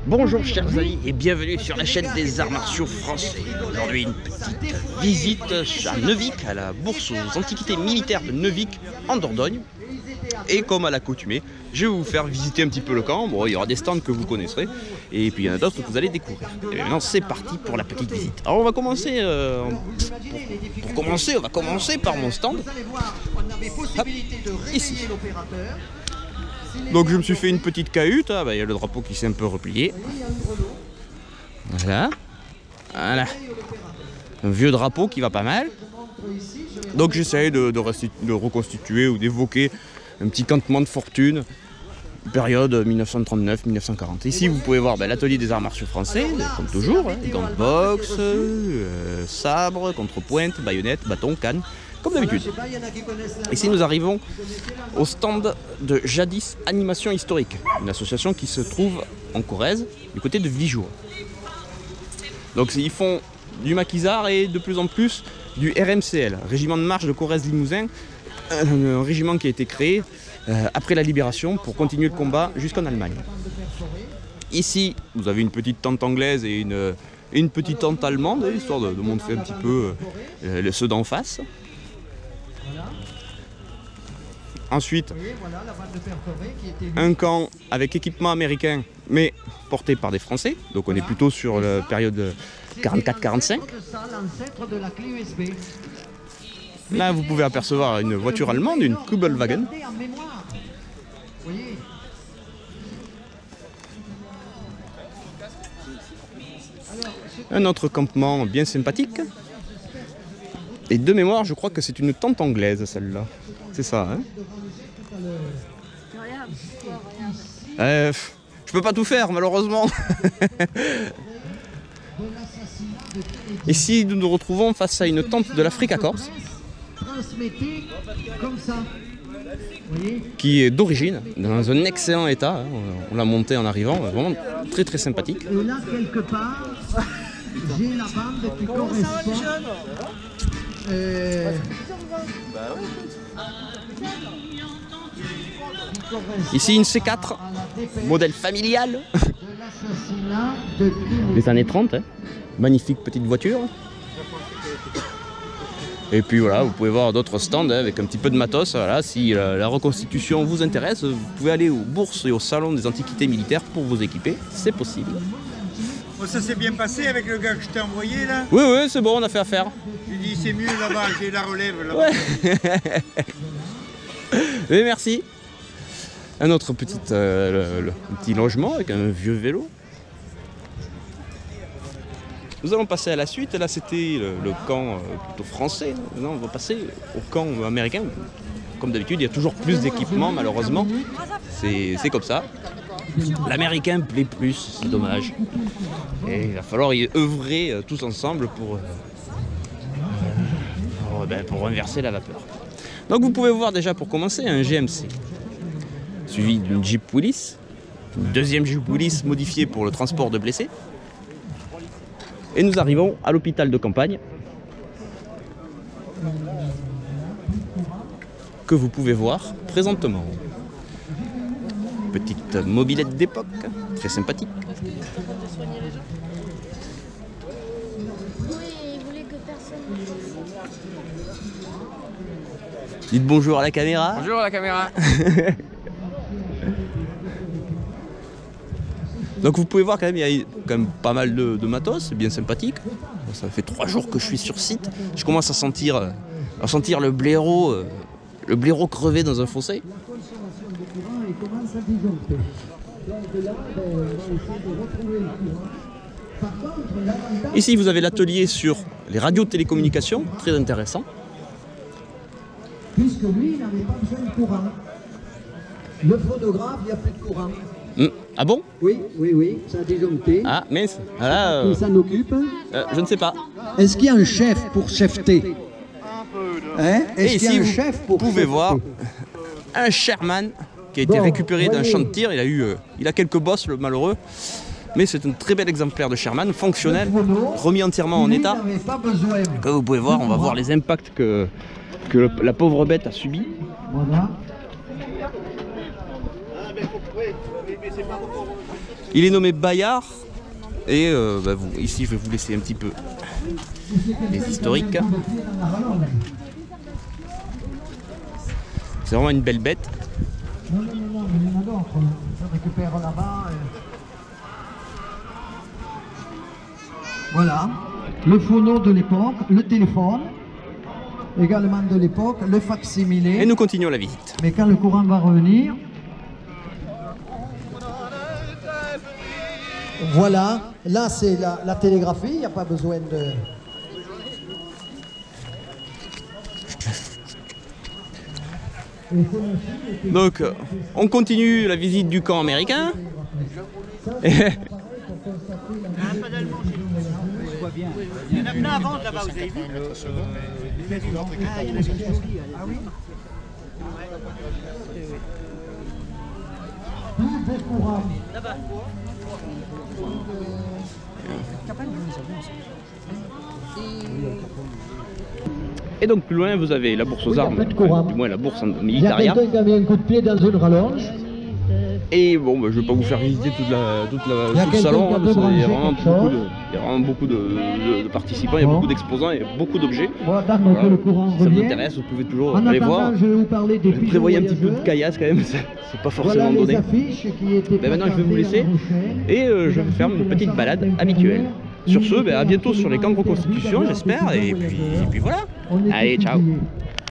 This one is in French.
Bonjour chers amis et bienvenue sur la chaîne des arts martiaux français. Aujourd'hui une petite visite à Neuvic, à la bourse aux antiquités militaires de Neuvic en Dordogne. Et comme à l'accoutumée, je vais vous faire visiter un petit peu le camp. Bon, il y aura des stands que vous connaisserez et puis il y en a d'autres que vous allez découvrir. Et maintenant c'est parti pour la petite visite. Alors on va commencer, pour commencer, on va commencer par mon stand. Hop, ici. Donc je me suis fait une petite cahute, il y a le drapeau qui s'est un peu replié. Voilà. Voilà. Un vieux drapeau qui va pas mal. Donc j'essaye de reconstituer ou d'évoquer un petit campement de fortune, période 1939-1940. Ici vous pouvez voir l'atelier des arts martiaux français, comme toujours, gants de boxe, sabre, contrepointe, baïonnette, bâton, canne. Comme d'habitude. Ici nous arrivons au stand de Jadis Animation Historique, une association qui se trouve en Corrèze, du côté de Vijoux. Donc ils font du maquisard et de plus en plus du RMCL, Régiment de Marche de Corrèze-Limousin, un régiment qui a été créé après la libération pour continuer le combat jusqu'en Allemagne. Ici vous avez une petite tente anglaise et une petite tente allemande, histoire de montrer un petit peu ceux d'en face. Ensuite, un camp avec équipement américain, mais porté par des Français. Donc on est plutôt sur la période 44-45. Là, vous pouvez apercevoir une voiture allemande, une Kübelwagen. Un autre campement bien sympathique. Et de mémoire, je crois que c'est une tente anglaise, celle-là. C'est ça, hein? Je peux pas tout faire, malheureusement. Ici, nous nous retrouvons face à une tente de l'Africa Corse, qui est d'origine, dans un excellent état. On l'a montée en arrivant, vraiment très très sympathique. Et là, quelque part, j'ai la bande qui correspond. Ici une C4, modèle familial des années 30, hein. Magnifique petite voiture. Et puis voilà, vous pouvez voir d'autres stands avec un petit peu de matos. Voilà, si la reconstitution vous intéresse, vous pouvez aller aux bourses et au salon des antiquités militaires pour vous équiper, c'est possible. Bon, ça s'est bien passé avec le gars que je t'ai envoyé là? Oui, oui, c'est bon, on a fait affaire. J'ai dit c'est mieux là-bas, j'ai la relève là-bas. Ouais. Oui, merci. Un autre petit, petit logement avec un vieux vélo. Nous allons passer à la suite. Là, c'était le camp plutôt français. Maintenant, on va passer au camp américain. Comme d'habitude, il y a toujours plus d'équipements, malheureusement. C'est comme ça. L'américain plaît plus, c'est dommage. Et il va falloir y œuvrer tous ensemble pour inverser la vapeur. Donc vous pouvez voir déjà pour commencer un GMC, suivi d'une Jeep Willys, une deuxième Jeep Willys modifiée pour le transport de blessés. Et nous arrivons à l'hôpital de campagne, que vous pouvez voir présentement. Petite mobilette d'époque, très sympathique. Dites bonjour à la caméra. Bonjour à la caméra. Donc vous pouvez voir quand même, il y a quand même pas mal de matos, c'est bien sympathique. Ça fait 3 jours que je suis sur site. Je commence à sentir le blaireau crevé dans un fossé. Ici vous avez l'atelier sur les radios de télécommunications, très intéressant. Puisque lui, il n'avait pas besoin de courant. Le photographe, il n'y a plus de courant. Ah bon? Oui, oui, oui, ça a disjoncté. Ah mince, voilà, Qui s'en occupe? je ne sais pas. Est-ce qu'il y a un chef pour chefter? Hein? Et Est-ce qu'il y ici a un vous chef pour pouvez chefter? voir un Sherman qui a été récupéré d'un voyez. champ de tir. Il a quelques bosses, le malheureux. Mais c'est un très bel exemplaire de Sherman, fonctionnel, remis entièrement en Lui état. n'avait pas besoin. Comme vous pouvez voir, on va voir les impacts que la pauvre bête a subis. Voilà. Il est nommé Bayard. Et ici, je vais vous laisser un petit peu les historiques. C'est vraiment une belle bête. Non, mais il y en a d'autres. Je récupère là-bas. Voilà. Le phono de l'époque, le téléphone, également de l'époque, le facsimilé. Et nous continuons la visite. Mais quand le courant va revenir, voilà, là c'est la télégraphie, il n'y a pas besoin de... Donc, on continue la visite du camp américain. Il y en a plein à vendre là-bas, vous avez vu? Ah oui. Là-bas. Et donc plus loin vous avez la bourse aux armes, enfin, du moins la bourse en Il y a militaria. quelqu'un qui a mis un coup de pied dans une rallonge. Et bon, je vais pas vous faire visiter tout le salon, hein, parce qu'il y a vraiment beaucoup de participants, il y a beaucoup d'exposants, il y a beaucoup d'objets. Voilà, Voilà. que le courant Si ça vous revient. intéresse, vous pouvez toujours En aller attendant, voir. je vais vous parler des pigeons Prévoyez un petit peu de voyageurs. caillasse quand même, c'est pas forcément Voilà les donné. affiches qui étaient Maintenant je vais vous laisser et je vais faire une petite balade habituelle. Sur ce, à bientôt sur les camps de reconstitution j'espère, et puis voilà. Allez, ciao.